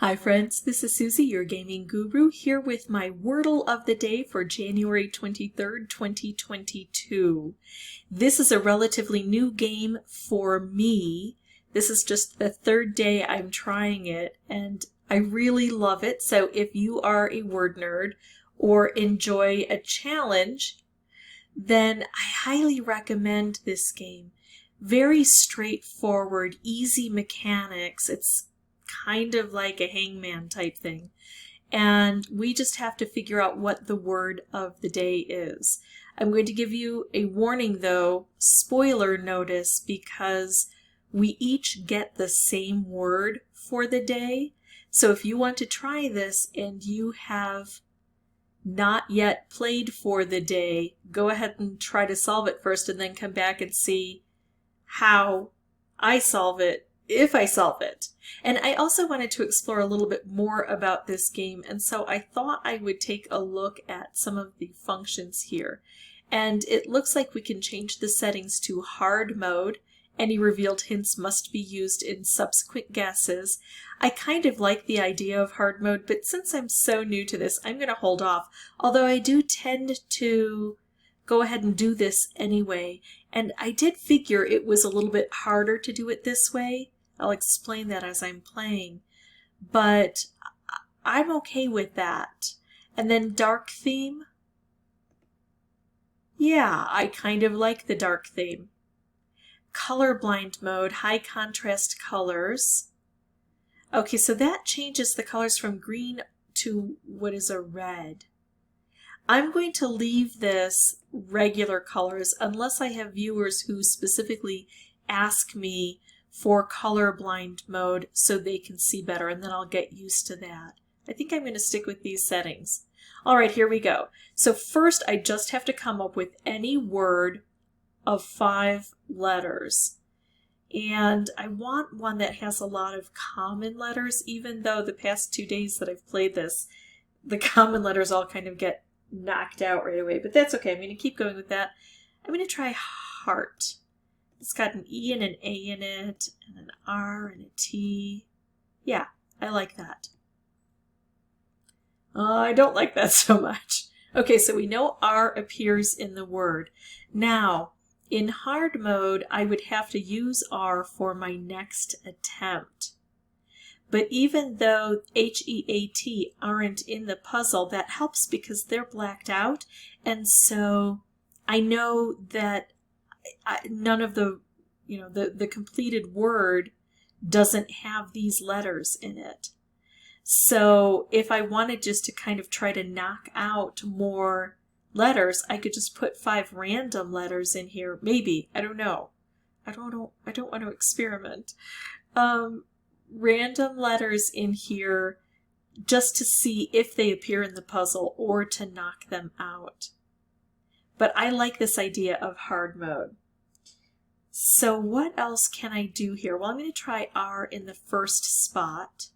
Hi friends, this is Suzy, your gaming guru, here with my Wordle of the day for January 23rd, 2022. This is a relatively new game for me. This is just the third day I'm trying it, and I really love it. So if you are a word nerd or enjoy a challenge, then I highly recommend this game. Very straightforward, easy mechanics. It's kind of like a hangman type thing. And we just have to figure out what the word of the day is. I'm going to give you a warning though, spoiler notice, because we each get the same word for the day. So if you want to try this and you have not yet played for the day, go ahead and try to solve it first and then come back and see how I solve it, if I solve it. And I also wanted to explore a little bit more about this game, and so I thought I would take a look at some of the functions here. And it looks like we can change the settings to hard mode. Any revealed hints must be used in subsequent guesses. I kind of like the idea of hard mode, but since I'm so new to this, I'm going to hold off. Although I do tend to go ahead and do this anyway. And I did figure it was a little bit harder to do it this way. I'll explain that as I'm playing. But I'm okay with that. And then dark theme. Yeah, I kind of like the dark theme. Colorblind mode, high contrast colors. Okay, so that changes the colors from green to what is a red. I'm going to leave this regular colors unless I have viewers who specifically ask me for colorblind mode so they can see better, and then I'll get used to that. I think I'm going to stick with these settings. All right, here we go. So first I just have to come up with any word of 5 letters. And I want one that has a lot of common letters, even though the past 2 days that I've played this, the common letters all kind of get knocked out right away, but that's okay. I'm going to keep going with that. I'm going to try heart. It's got an E and an A in it, and an R and a T. Yeah, I like that. I don't like that so much. Okay, so we know R appears in the word. Now, in hard mode, I would have to use R for my next attempt. But even though H-E-A-T aren't in the puzzle, that helps because they're blacked out. And so I know that none of the, the completed word doesn't have these letters in it. So if I wanted just to kind of try to knock out more letters, I could just put 5 random letters in here. Maybe. I don't know. I don't want to experiment. Random letters in here just to see if they appear in the puzzle or to knock them out. But I like this idea of hard mode. So what else can I do here? Well, I'm going to try R in the first spot.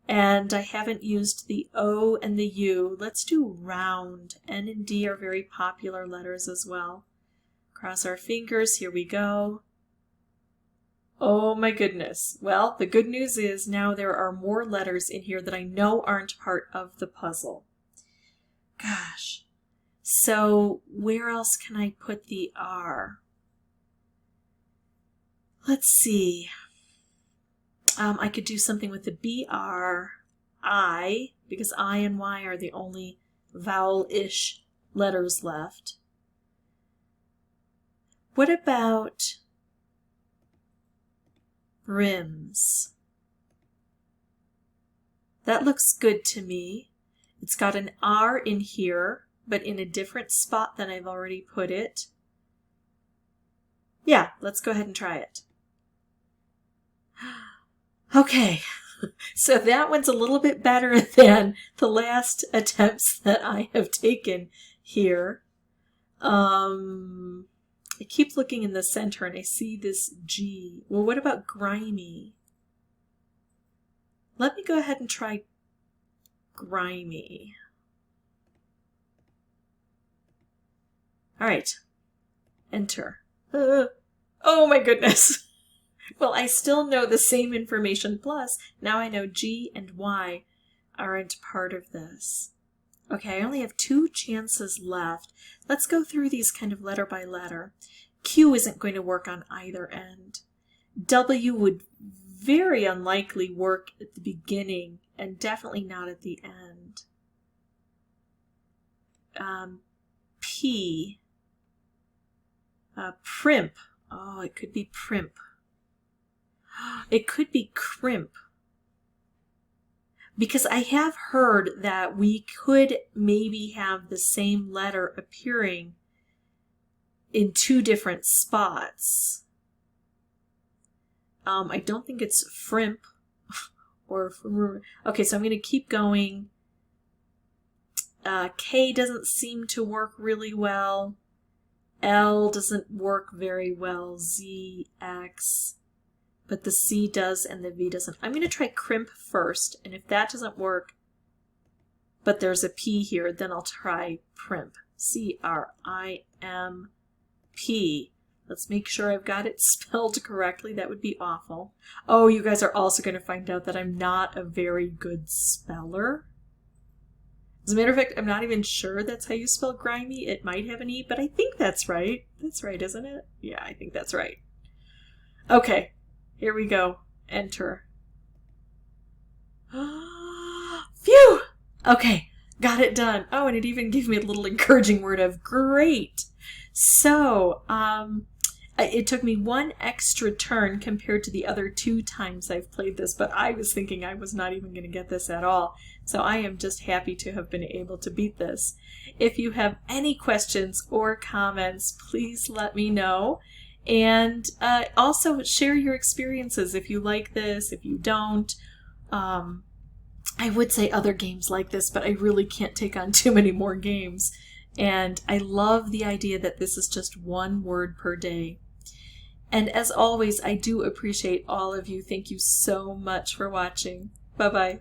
And I haven't used the O and the U. Let's do round. N and D are very popular letters as well. Cross our fingers. Here we go. Oh my goodness. Well, the good news is now there are more letters in here that I know aren't part of the puzzle. Gosh. So where else can I put the R? Let's see. I could do something with the B-R-I, because I and Y are the only vowel-ish letters left. What about brims? That looks good to me. It's got an R in here, but in a different spot than I've already put it. Yeah, let's go ahead and try it. Okay, so that one's a little bit better than the last attempts that I have taken here. I keep looking in the center and I see this G. Well, what about grimy? Let me go ahead and try grimy. All right, enter. Oh my goodness. Well, I still know the same information, plus now I know G and Y aren't part of this. Okay, I only have 2 chances left. Let's go through these kind of letter by letter. Q isn't going to work on either end. W would very unlikely work at the beginning and definitely not at the end. P. Primp. Oh, it could be primp. It could be crimp. Because I have heard that we could maybe have the same letter appearing in 2 different spots. I don't think it's frimp or okay, so I'm going to keep going. K doesn't seem to work really well. L doesn't work very well. Z, X, but the C does and the V doesn't. I'm going to try crimp first, and if that doesn't work, but there's a P here, then I'll try primp. C-R-I-M-P. Let's make sure I've got it spelled correctly. That would be awful. Oh, you guys are also going to find out that I'm not a very good speller. As a matter of fact, I'm not even sure that's how you spell grimy. It might have an E, but I think that's right. That's right, isn't it? Yeah, I think that's right. Okay, here we go. Enter. Phew! Okay, got it done. Oh, and it even gave me a little encouraging word of great. So, it took me 1 extra turn compared to the other 2 times I've played this, but I was thinking I was not even going to get this at all. So I am just happy to have been able to beat this. If you have any questions or comments, please let me know. And also share your experiences if you like this, if you don't. I would say other games like this, but I really can't take on too many more games. And I love the idea that this is just 1 word per day. And as always, I do appreciate all of you. Thank you so much for watching. Bye-bye.